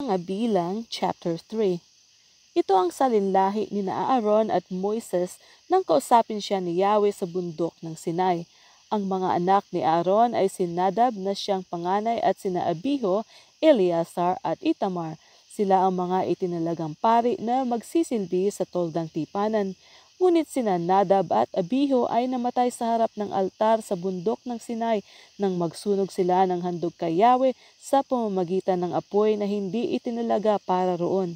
Mga Bilang, chapter 3. Ito ang salinlahi ni Aaron at Moises nang kausapin siya ni Yahweh sa bundok ng Sinai. Ang mga anak ni Aaron ay si Nadab na siyang panganay at sina Abiho, Eleazar at Itamar. Sila ang mga itinalagang pari na magsisilbi sa toldang tipanan. Ngunit sina Nadab at Abiho ay namatay sa harap ng altar sa bundok ng Sinai nang magsunog sila ng handog kay Yahweh sa pamamagitan ng apoy na hindi itinalaga para roon.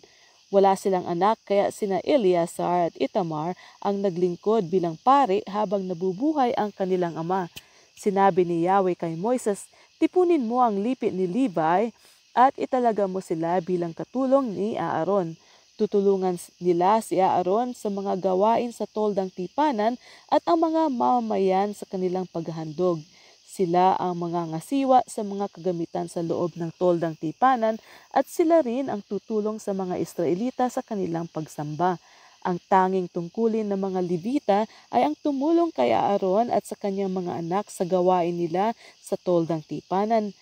Wala silang anak kaya sina Eleazar at Itamar ang naglingkod bilang pari habang nabubuhay ang kanilang ama. Sinabi ni Yahweh kay Moises, "Tipunin mo ang lipit ni Levi at italaga mo sila bilang katulong ni Aaron. Tutulungan nila si Aaron sa mga gawain sa toldang tipanan at ang mga mamamayan sa kanilang paghahandog. Sila ang mga ngasiwa sa mga kagamitan sa loob ng toldang tipanan at sila rin ang tutulong sa mga Israelita sa kanilang pagsamba. Ang tanging tungkulin ng mga Levita ay ang tumulong kay Aaron at sa kanyang mga anak sa gawain nila sa toldang tipanan.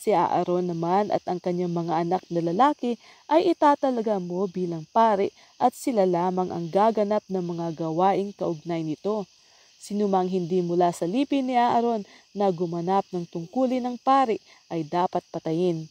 Si Aaron naman at ang kanyang mga anak na lalaki ay itatalaga mo bilang pari at sila lamang ang gaganap ng mga gawaing kaugnay nito. Sinumang hindi mula sa lipin ni Aaron na gumanap ng tungkulin ng pari ay dapat patayin."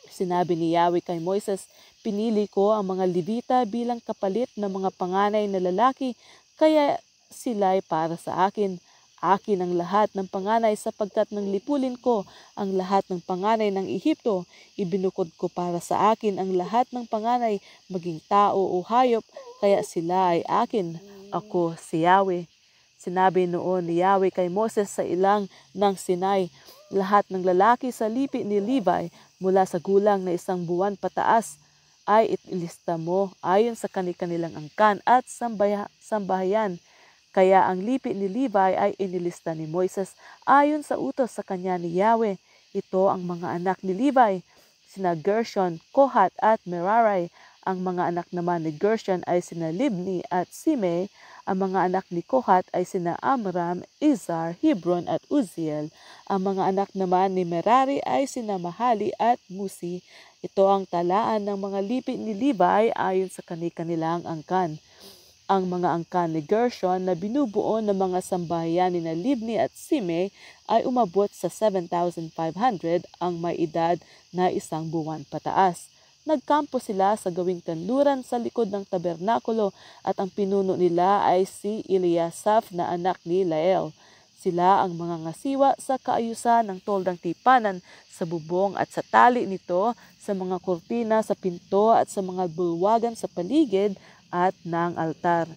Sinabi ni Yahweh kay Moises, "Pinili ko ang mga Levita bilang kapalit ng mga panganay na lalaki, kaya sila'y para sa akin. Akin ang lahat ng panganay sapagkat nang lipulin ko ang lahat ng panganay ng Ehipto, ibinukod ko para sa akin ang lahat ng panganay, maging tao o hayop, kaya sila ay akin. Ako si Yahweh." Sinabi noon ni Yahweh kay Moses sa ilang ng Sinai, "Lahat ng lalaki sa lipi ni Levi mula sa gulang na 1 buwan pataas ay ilista mo ayon sa kanilang angkan at sambahayan." Kaya ang lipi ni Levi ay inilista ni Moises ayon sa utos sa kanya ni Yahweh. Ito ang mga anak ni Levi, sina Gershon, Kohat at Merari. Ang mga anak naman ni Gershon ay sina Libni at Simei. Ang mga anak ni Kohat ay sina Amram, Izhar, Hebron at Uziel. Ang mga anak naman ni Merari ay sina Mahali at Musi. Ito ang talaan ng mga lipi ni Levi ayon sa kanilang angkan. Ang mga angkan ni Gershon na binubuo ng mga sambahayan ni Libni at Simei ay umabot sa 7,500 ang may edad na 1 buwan pataas. Nagkampo sila sa gawing kanluran sa likod ng tabernakulo at ang pinuno nila ay si Eliasaph na anak ni Lael. Sila ang mga ngasiwa sa kaayusan ng toldang tipanan, sa bubong at sa tali nito, sa mga kurtina, sa pinto at sa mga bulwagan sa paligid at ng altar.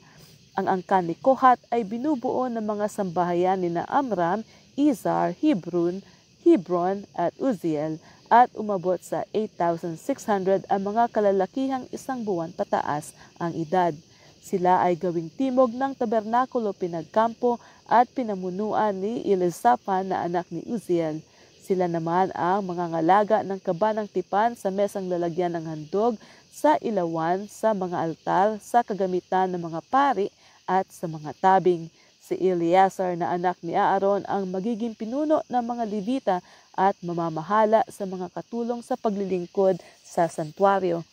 Ang angkan ni Kohat ay binubuo ng mga sambahayan ni Amram, Izhar, Hebron at Uziel at umabot sa 8,600 ang mga kalalakihang 1 buwan pataas ang edad. Sila ay gawing timog ng tabernakulo pinagkampo at pinamunuan ni Elizaphan na anak ni Uziel. Sila naman ang mga ngalaga ng kaba ng tipan sa mesang lalagyan ng handog, sa ilawan, sa mga altar, sa kagamitan ng mga pari at sa mga tabing. Si Eleazar na anak ni Aaron ang magiging pinuno ng mga Levita at mamamahala sa mga katulong sa paglilingkod sa santuaryo.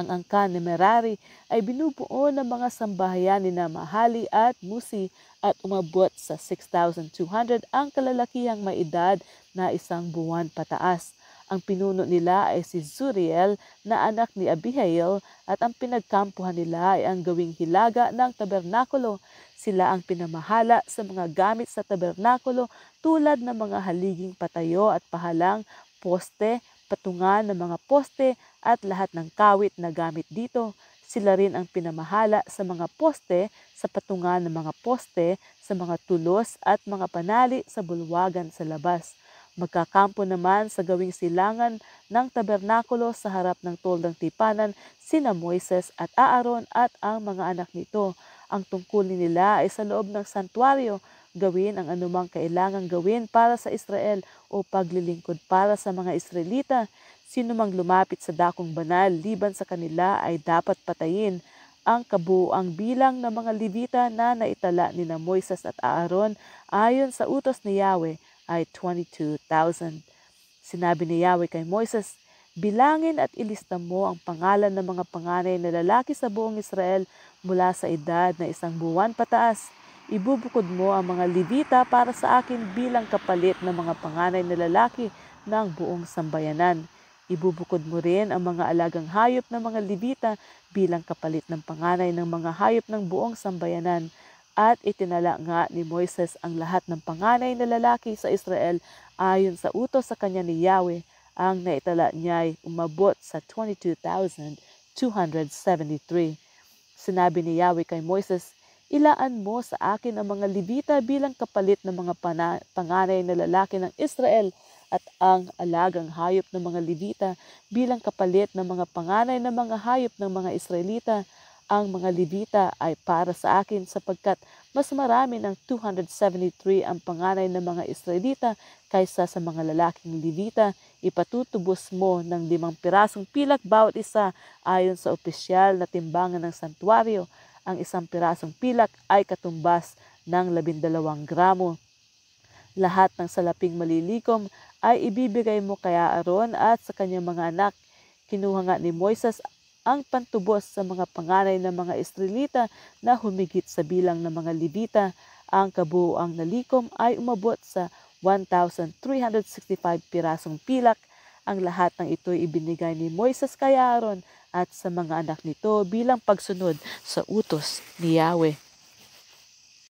Ang angkan ni Merari ay binubuo ng mga sambahayan ni Mahali at Musi at umabot sa 6,200 ang kalalakihang may edad na 1 buwan pataas. Ang pinuno nila ay si Zuriel na anak ni Abihail at ang pinagkampuhan nila ay ang gawing hilaga ng tabernakulo. Sila ang pinamahala sa mga gamit sa tabernakulo tulad ng mga haliging patayo at pahalang, poste, patungan ng mga poste at lahat ng kawit na gamit dito. Sila rin ang pinamahala sa mga poste, sa patungan ng mga poste, sa mga tulos at mga panali sa bulwagan sa labas. Magkakampo naman sa gawing silangan ng tabernakulo sa harap ng toldang tipanan sina Moises at Aaron at ang mga anak nito. Ang tungkulin nila ay sa loob ng santuaryo, gawin ang anumang kailangang gawin para sa Israel o paglilingkod para sa mga Israelita. Sino mang lumapit sa dakong banal liban sa kanila ay dapat patayin. Ang kabuuang bilang ng mga Levita na naitala ni na Moises at Aaron ayon sa utos ni Yahweh ay 22,000. Sinabi ni Yahweh kay Moises, Bilangin at ilista mo ang pangalan ng mga panganay na lalaki sa buong Israel mula sa edad na 1 buwan pataas. Ibubukod mo ang mga Levita para sa akin bilang kapalit ng mga panganay na lalaki ng buong sambayanan. Ibubukod mo rin ang mga alagang hayop ng mga Levita bilang kapalit ng panganay ng mga hayop ng buong sambayanan. At itinala nga ni Moises ang lahat ng panganay na lalaki sa Israel ayon sa utos sa kanya ni Yahweh. Ang naitala niya ay umabot sa 22,273. Sinabi ni Yahweh kay Moises, ilaan mo sa akin ang mga Levita bilang kapalit ng mga panganay na lalaki ng Israel at ang alagang hayop ng mga Levita bilang kapalit ng mga panganay ng mga hayop ng mga Israelita. Ang mga Levita ay para sa akin sapagkat mas marami ng 273 ang panganay ng mga Israelita kaysa sa mga lalaking Levita. Ipatutubos mo ng 5 pirasong pilak bawat isa ayon sa opisyal na timbangan ng santuario. Ang 1 pirasong pilak ay katumbas ng 12 gramo. Lahat ng salaping malilikom ay ibibigay mo kay Aaron at sa kanyang mga anak. Kinuha nga ni Moises ang pantubos sa mga panganay ng mga Israelita na humigit sa bilang ng mga Levita. Ang kabuuang nalikom ay umabot sa 1,365 pirasong pilak. Ang lahat ng ito ibinigay ni Moises kay Aaron at sa mga anak nito bilang pagsunod sa utos ni Yahweh.